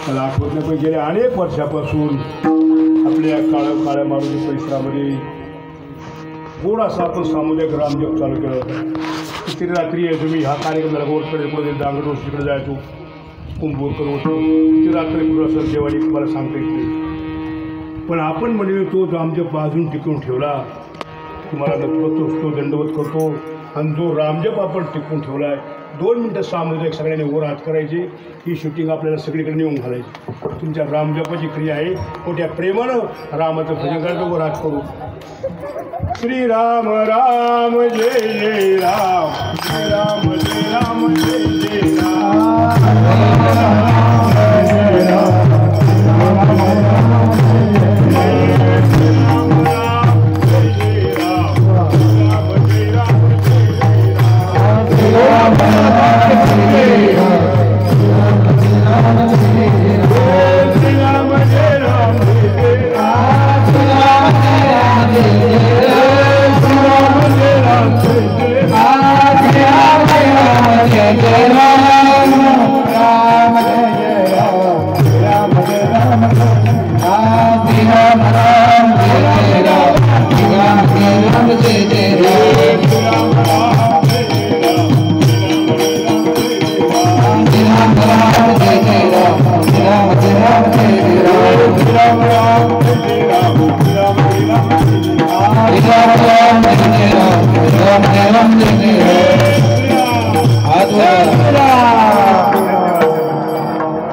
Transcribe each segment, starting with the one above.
मला आठवत नाही, पण गेल्या अनेक वर्षापासून आपल्या काळ्या मारुती परिसरामध्ये गोड असा आपण सामुदायिक रामजप चालू केला होता. किती रात्री आहे तुम्ही ह्या कार्यक्रमाला गोडकडे पुढे डांगर रोड तिकडे जायचो, कुंभोरकर होतो, किती रात्री पुढं असं देवाडी मला सांगता येत नाही. पण आपण म्हणजे तो रामजप बाजून टिकवून ठेवला. तुम्हाला नतमस्तक तो दंडवत करतो. आणि जो रामजप आपण टिकवून ठेवला आहे, 2 मिनटं सामुदायिक सगळ्यांनी वर हात करायची. ही शूटिंग आपल्याला सगळीकडे नेऊन घालायची. तुमच्या रामजपाची क्रिया आहे. मोठ्या प्रेमानं रामाचं भजन करायचं, वर हात करू. श्रीराम राम जय जय राम, श्रीराम जय राम जय जय राम, राम जय राम,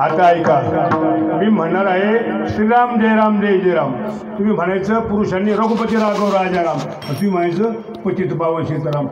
आता ऐका, मी म्हणणार आहे श्रीराम जय राम जय जय राम. तुम्ही म्हणायचं पुरुषांनी रघुपती राघव राजा राम, तुम्ही म्हणायचं पतित पावन सीताराम.